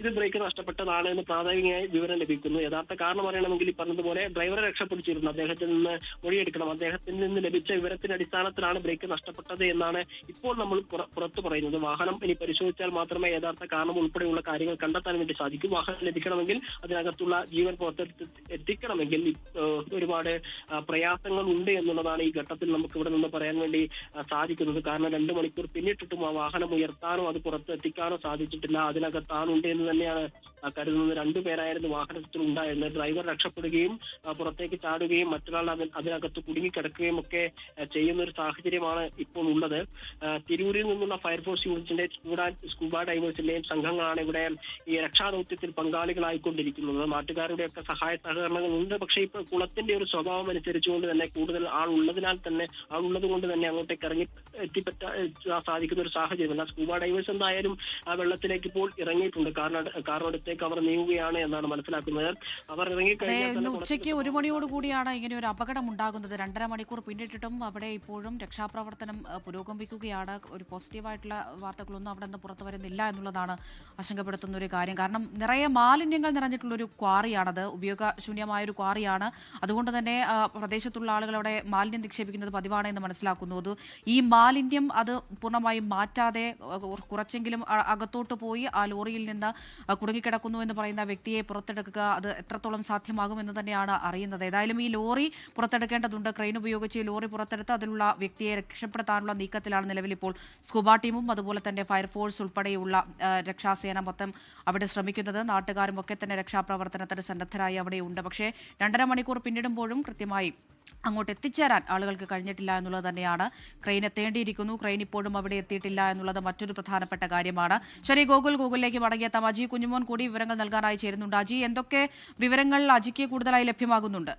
ഇത് ബ്രേക്ക് നഷ്ടപ്പെട്ടതാണ് എന്ന് പ്രാഥമികമായി വിവരം ലഭിക്കുന്നു. യഥാർത്ഥ കാരണം അറിയണമെങ്കിൽ ഈ പറഞ്ഞതുപോലെ ഡ്രൈവറെ രക്ഷപ്പെടുത്തിയിരുന്നു. അദ്ദേഹത്തിൽ നിന്ന് മൊഴിയെടുക്കണം. അദ്ദേഹത്തിൽ നിന്ന് ലഭിച്ച വിവരത്തിന്റെ അടിസ്ഥാനത്തിലാണ് ബ്രേക്ക് നഷ്ടപ്പെട്ടത് എന്നാണ് ഇപ്പോൾ നമ്മൾ പുറത്തു പറയുന്നത്. വാഹനം ഇനി പരിശോധിച്ചാൽ മാത്രമേ യഥാർത്ഥ കാരണം ഉൾപ്പെടെയുള്ള കാര്യങ്ങൾ കണ്ടെത്താൻ വേണ്ടി സാധിക്കൂ. വാഹനം ലഭിക്കണമെങ്കിൽ അതിനകത്തുള്ള ജീവൻ എത്തിക്കണമെങ്കിൽ ഒരുപാട് പ്രയാസങ്ങൾ ഉണ്ട് എന്നുള്ളതാണ് ഈ ഘട്ടത്തിൽ നമുക്ക് ഇവിടെ നിന്ന് പറയാൻ വേണ്ടി സാധിക്കുന്നത്. കാരണം 2 മണിക്കൂർ പിന്നിട്ടിട്ടും ആ വാഹനം ഉയർത്താനോ അത് പുറത്ത് എത്തിക്കാനോ സാധിച്ചിട്ടില്ല. അതിനകത്താണുണ്ട് എന്ന് തന്നെയാണ് കരുതുന്നത്. 2 പേരായിരുന്നു വാഹനത്തിൽ ഉണ്ടായിരുന്നത്. ഡ്രൈവർ രക്ഷപ്പെടുകയും പുറത്തേക്ക് ചാടുകയും മറ്റൊരാൾ അതിനകത്ത് കുടുങ്ങിക്കിടക്കുകയും ഒക്കെ ചെയ്യുന്ന ഒരു സാഹചര്യമാണ് ഇപ്പോൾ ഉള്ളത്. തിരൂരിൽ നിന്നുള്ള ഫയർഫോഴ്സ് യൂണിറ്റിന്റെ സ്കൂബ ഡൈവേഴ്സിന്റെയും സംഘങ്ങളാണ് ഇവിടെ ഈ രക്ഷാദൌത്യത്തിൽ പങ്കാളികളായിക്കൊണ്ടിരിക്കുന്നത്. നാട്ടുകാരുടെ ഒക്കെ സഹായ സഹകരണങ്ങൾ ഉണ്ട്. പക്ഷേ ഇപ്പോൾ കുളത്തിന്റെ ഒരു സ്വഭാവം അനുസരിച്ചുകൊണ്ട് തന്നെ കൂടുതൽ ആളുള്ളത് കൊണ്ട് തന്നെ അങ്ങോട്ടേക്ക് ഇറങ്ങി എത്തിപ്പറ്റാൻ സാധിക്കുന്ന ഒരു സാഹചര്യമല്ല. സ്കൂബ ഡൈവേഴ്സ് എന്തായാലും ആ വെള്ളത്തിലേക്ക് ഇപ്പോൾ ഇറങ്ങിയിട്ടുണ്ട്. കാരണം അടുത്തേക്ക് അവർ നീങ്ങുകയാണ് എന്നാണ് മനസ്സിലാക്കുന്നത്. അവർ ഇറങ്ങിക്കഴിഞ്ഞാൽ ഉച്ചയ്ക്ക് 1 മണിയോടുകൂടിയാണ് ഇങ്ങനെ ഒരു അപകടം ഉണ്ടാകുന്നത്. 2.5 മണിക്കൂർ പിന്നിട്ടിട്ടും അവിടെ ഇപ്പോഴും രക്ഷാപ്രവർത്തനം പുരോഗമിക്കുകയാണ്. ഒരു പോസിറ്റീവായിട്ടുള്ള വാർത്തകളൊന്നും അവിടെ നിന്ന് പുറത്തു വരുന്നില്ല എന്നുള്ളതാണ് ആശങ്കപ്പെടുത്തുന്ന ഒരു കാര്യം. കാരണം നിറയെ മാലിന്യങ്ങൾ നിറഞ്ഞിട്ടുള്ളൊരു ക്വാറിയാണത്. ഉപയോഗശൂന്യമായൊരു ക്വാറിയാണ്. അതുകൊണ്ട് തന്നെ പ്രദേശത്തുള്ള ആളുകൾ അവിടെ മാലിന്യം നിക്ഷേപിക്കുന്നത് പതിവാണ് എന്ന് മനസ്സിലാക്കുന്നു. ഈ മാലിന്യം അത് പൂർണ്ണമായും മാറ്റാതെ കുറച്ചെങ്കിലും അകത്തോട്ട് പോയി ആ ലോറിയിൽ നിന്ന് കുടുങ്ങിക്കിടക്കുന്നു എന്ന് പറയുന്ന വ്യക്തിയെ പുറത്തെടുക്കുക അത് എത്രത്തോളം സാധ്യമാകുമെന്ന് തന്നെയാണ് അറിയുന്നത്. ഏതായാലും ഈ ലോറി പുറത്തെടുക്കേണ്ടതുണ്ട്. ക്രെയിൻ ഉപയോഗിച്ച് ഈ ലോറി പുറത്തെടുത്ത് അതിലുള്ള വ്യക്തിയെ രക്ഷപ്പെടുത്താനുള്ള നീക്കത്തിലാണ് നിലവിൽ ഇപ്പോൾ സ്കൂബ ടീമും അതുപോലെ തന്നെ ഫയർഫോഴ്സ് ഉൾപ്പെടെയുള്ള രക്ഷാസേന മൊത്തം അവിടെ ശ്രമിക്കുന്നത്. നാട്ടുകാരും ഒക്കെ തന്നെ രക്ഷാപ്രവർത്തനത്തിന് സന്നദ്ധരായി അവിടെയുണ്ട്. പക്ഷേ 2.5 മണിക്കൂർ പിന്നിടുമ്പോഴും കൃത്യമായി അങ്ങോട്ട് എത്തിച്ചേരാൻ ആളുകൾക്ക് കഴിഞ്ഞിട്ടില്ല എന്നുള്ളത് തന്നെയാണ്. ക്രെയിൻ എത്തേണ്ടിയിരിക്കുന്നു. ക്രെയിൻ ഇപ്പോഴും അവിടെ എത്തിയിട്ടില്ല എന്നുള്ളത് മറ്റൊരു പ്രധാനപ്പെട്ട കാര്യമാണ്. ശരി, ഗൂഗിളിലേക്ക് മടങ്ങിയെത്താം. അജി കുഞ്ഞുമോൻ കൂടി വിവരങ്ങൾ നൽകാനായി ചേരുന്നുണ്ട്. അജി, എന്തൊക്കെ വിവരങ്ങൾ അജിക്ക് കൂടുതലായി ലഭ്യമാകുന്നുണ്ട്?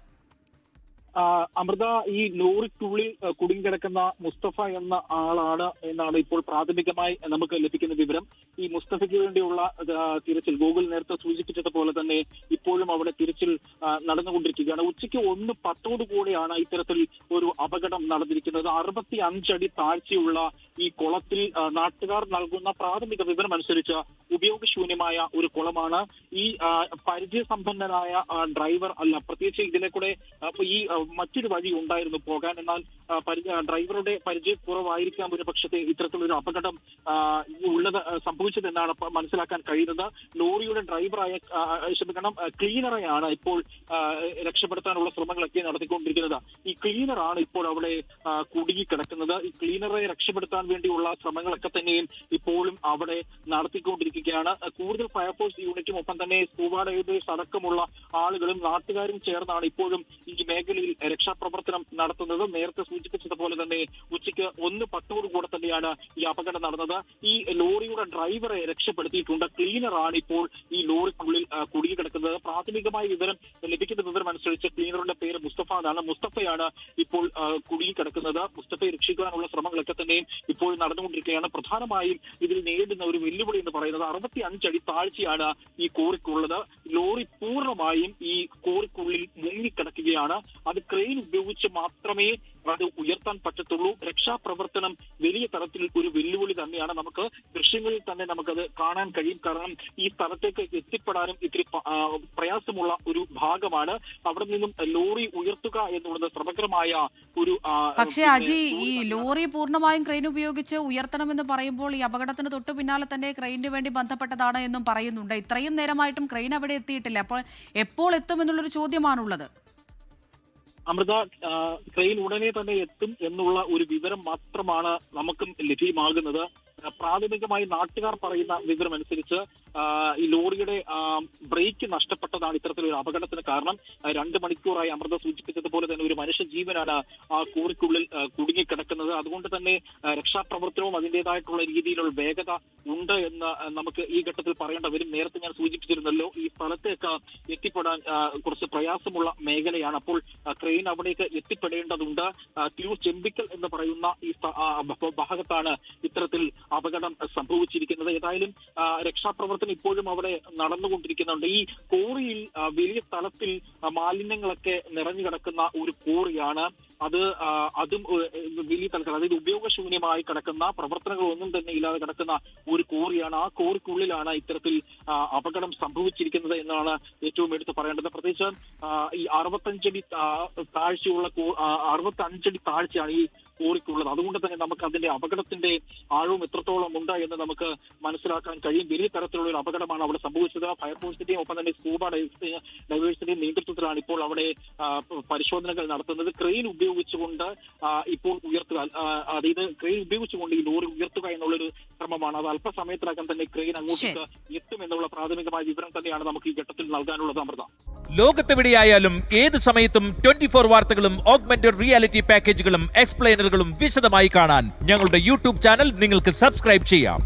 അമൃത, ഈ ലോറിക്കുള്ളിൽ കുടുങ്ങിക്കിടക്കുന്ന മുസ്തഫ എന്ന ആളാണ് എന്നാണ് ഇപ്പോൾ പ്രാഥമികമായി നമുക്ക് ലഭിക്കുന്ന വിവരം. ഈ മുസ്തഫയ്ക്ക് വേണ്ടിയുള്ള തിരച്ചിൽ ഗൂഗിൾ നേരത്തെ സൂചിപ്പിച്ചതുപോലെ തന്നെ ഇപ്പോഴും അവിടെ തിരച്ചിൽ നടന്നുകൊണ്ടിരിക്കുകയാണ്. ഉച്ചയ്ക്ക് 1:10 കൂടെയാണ് ഇത്തരത്തിൽ ഒരു അപകടം നടന്നിരിക്കുന്നത്. 65 അടി താഴ്ചയുള്ള ഈ കുളത്തിൽ നാട്ടുകാർ നൽകുന്ന പ്രാഥമിക വിവരം അനുസരിച്ച് ഉപയോഗശൂന്യമായ ഒരു കുളമാണ്. ഈ പരിചയസമ്പന്നനായ ഡ്രൈവർ അല്ല, പ്രത്യേകിച്ച് ഇതിലേക്കൂടെ ഈ മറ്റൊരു വഴി ഉണ്ടായിരുന്നു പോകാൻ. എന്നാൽ ഡ്രൈവറുടെ പരിചയക്കുറവായിരിക്കാം ഒരു പക്ഷത്തെ ഇത്തരത്തിലൊരു അപകടം സംഭവിച്ചതെന്നാണ് മനസ്സിലാക്കാൻ കഴിയുന്നത്. ലോറിയുടെ ഡ്രൈവറായ ക്ലീനറെയാണ് ഇപ്പോൾ രക്ഷപ്പെടുത്താനുള്ള ശ്രമങ്ങളൊക്കെ നടത്തിക്കൊണ്ടിരിക്കുന്നത്. ഈ ക്ലീനറാണ് ഇപ്പോൾ അവിടെ കുടുങ്ങിക്കിടക്കുന്നത്. ഈ ക്ലീനറെ രക്ഷപ്പെടുത്താൻ വേണ്ടിയുള്ള ശ്രമങ്ങളൊക്കെ തന്നെയും ഇപ്പോഴും അവിടെ നടത്തിക്കൊണ്ടിരിക്കുകയാണ്. കൂടുതൽ ഫയർഫോഴ്സ് യൂണിറ്റും ഒപ്പം തന്നെ സ്കൂബ ഡൈവേഴ്സ് അടക്കമുള്ള ആളുകളും നാട്ടുകാരും ചേർന്നാണ് ഇപ്പോഴും ഈ മേഖലയിൽ രക്ഷാപ്രവർത്തനം നടത്തുന്നത്. നേരത്തെ സൂചിപ്പിച്ചതുപോലെ തന്നെ ഉച്ചയ്ക്ക് 1:10 കൂടെ തന്നെയാണ് ഈ അപകടം നടന്നത്. ഈ ലോറിയുടെ ഡ്രൈവറെ രക്ഷപ്പെടുത്തിയിട്ടുണ്ട്. ക്ലീനറാണ് ഇപ്പോൾ ഈ ലോറിക്കുള്ളിൽ കുടുങ്ങിക്കിടക്കുന്നത്. പ്രാഥമികമായ ലഭിക്കുന്ന വിവരം അനുസരിച്ച് ക്ലീനറുടെ പേര് മുസ്തഫ എന്നാണ്. മുസ്തഫയാണ് ഇപ്പോൾ കുടുങ്ങിക്കിടക്കുന്നത്. മുസ്തഫയെ രക്ഷിക്കാനുള്ള ശ്രമങ്ങളൊക്കെ തന്നെയും ഇപ്പോൾ നടന്നുകൊണ്ടിരിക്കുകയാണ്. പ്രധാനമായും ഇതിൽ നേരിടുന്ന ഒരു വെല്ലുവിളി എന്ന് പറയുന്നത് 65 അടി താഴ്ചയാണ് ഈ കോറിക്കുള്ളത്. ലോറി പൂർണ്ണമായും ഈ കോറിക്കുള്ളിൽ മുങ്ങിക്കിടക്കുകയാണ്. അത് ക്രെയിൻ ഉപയോഗിച്ച് മാത്രമേ അത് ഉയർത്താൻ പറ്റത്തുള്ളൂ. രക്ഷാപ്രവർത്തനം വലിയ തരത്തിൽ ഒരു വെല്ലുവിളി തന്നെയാണ്. നമുക്ക് ദൃശ്യങ്ങളിൽ തന്നെ നമുക്കത് കാണാൻ കഴിയും. കാരണം ഈ സ്ഥലത്തേക്ക് എത്തിപ്പെടാനും ഇത്തിരി പ്രയാസമുള്ള ഒരു ഭാഗമാണ്. അവിടെ നിന്നും ലോറി ഉയർത്തുക എന്നുള്ളത് സമഗ്രമായ ഒരു പക്ഷേ അജി, ഈ ലോറി പൂർണ്ണമായും ക്രെയിൻ ഉപയോഗിച്ച് ഉയർത്തണമെന്ന് പറയുമ്പോൾ ഈ അപകടത്തിന് തൊട്ടു പിന്നാലെ തന്നെ ക്രെയിനിന് വേണ്ടി ബന്ധപ്പെട്ടതാണ് എന്നും പറയുന്നുണ്ട്. ഇത്രയും നേരമായിട്ടും ക്രെയിൻ അവിടെ എത്തിയിട്ടില്ല. അപ്പോൾ എപ്പോൾ എത്തുമെന്നുള്ളൊരു ചോദ്യമാണുള്ളത്. അമൃത, ട്രെയിൻ ഉടനെ തന്നെ എത്തും എന്നുള്ള ഒരു വിവരം മാത്രമാണ് നമുക്കും ലഭ്യമാകുന്നത്. പ്രാഥമികമായി നാട്ടുകാർ പറയുന്ന വിവരം അനുസരിച്ച് ഈ ലോറിയുടെ ബ്രേക്ക് നഷ്ടപ്പെട്ടതാണ് ഇത്തരത്തിലൊരു അപകടത്തിന് കാരണം. 2 മണിക്കൂറായി അമൃത സൂചിപ്പിച്ചതുപോലെ തന്നെ ഒരു മനുഷ്യജീവനാണ് ആ കോറിക്കുള്ളിൽ കുടുങ്ങിക്കിടക്കുന്നത്. അതുകൊണ്ട് തന്നെ രക്ഷാപ്രവർത്തനവും അതിൻ്റെതായിട്ടുള്ള രീതിയിലുള്ള വേഗത ഉണ്ട് എന്ന് നമുക്ക് ഈ ഘട്ടത്തിൽ പറയേണ്ട വരും. നേരത്തെ ഞാൻ സൂചിപ്പിച്ചിരുന്നല്ലോ, ഈ സ്ഥലത്തേക്ക് എത്തിപ്പെടാൻ കുറച്ച് പ്രയാസമുള്ള മേഖലയാണ്. അപ്പോൾ ട്രെയിൻ അവിടേക്ക് എത്തിപ്പെടേണ്ടതുണ്ട്. തിരൂർ ചെമ്പിക്കൽ എന്ന് പറയുന്ന ഈ ഭാഗത്താണ് ഇത്തരത്തിൽ അപകടം സംഭവിച്ചിരിക്കുന്നത്. ഏതായാലും രക്ഷാപ്രവർത്തനം ഇപ്പോഴും അവിടെ നടന്നുകൊണ്ടിരിക്കുന്നുണ്ട്. ഈ കോറിയിൽ വലിയ തലത്തിൽ മാലിന്യങ്ങളൊക്കെ നിറഞ്ഞു കിടക്കുന്ന ഒരു കോറിയാണ്. അതും വലിയ തലത്തിൽ, അതായത് ഉപയോഗശൂന്യമായി കിടക്കുന്ന, പ്രവർത്തനങ്ങളൊന്നും തന്നെ ഇല്ലാതെ കിടക്കുന്ന ഒരു കോറിയാണ്. ആ കോറിക്കുള്ളിലാണ് ഇത്തരത്തിൽ അപകടം സംഭവിച്ചിരിക്കുന്നത് എന്നാണ് ഏറ്റവും എടുത്ത് പറയേണ്ടത്. പ്രത്യേകിച്ച് ഈ 65 അടി താഴ്ചയുള്ള 65 അടി താഴ്ചയാണ് ഈ കോറിക്കുള്ളത്. അതുകൊണ്ട് തന്നെ നമുക്ക് അതിന്റെ അപകടത്തിന്റെ ആഴവും എത്രത്തോളം ഉണ്ട് എന്ന് നമുക്ക് മനസ്സിലാക്കാൻ കഴിയും. വലിയ തരത്തിലുള്ള ഒരു അപകടമാണ് അവിടെ സംഭവിച്ചത്. ഫയർഫോഴ്സിന്റെയും ഒപ്പം തന്നെ സ്കൂബ ഡൈവേഴ്സിന്റെയും നേതൃത്വത്തിലാണ് ഇപ്പോൾ അവിടെ പരിശോധനകൾ നടത്തുന്നത്. ക്രെയിൻ ഉപയോഗിച്ചുകൊണ്ട് ഇപ്പോൾ ഉയർത്തുക, അതായത് ക്രെയിൻ ഉപയോഗിച്ചുകൊണ്ട് ഈ ലോറി ഉയർത്തുക എന്നുള്ളൊരു ശ്രമമാണ്. അത് അല്പസമയത്തിനകം തന്നെ ക്രെയിൻ അങ്ങോട്ടേക്ക് എത്തുമെന്നുള്ള പ്രാഥമികമായ വിവരം തന്നെയാണ് നമുക്ക് ഈ ഘട്ടത്തിൽ നൽകാനുള്ളത്. അമൃത, ലോകത്തെവിടെയായാലും ഏത് സമയത്തും 24 വാർത്തകളും ഓഗ്മെന്റഡ് റിയാലിറ്റി പാക്കേജുകളും എക്സ്പ്ലെയിനറുകളും വിശദമായി കാണാൻ ഞങ്ങളുടെ യൂട്യൂബ് ചാനൽ നിങ്ങൾക്ക് സബ്സ്ക്രൈബ് ചെയ്യാം.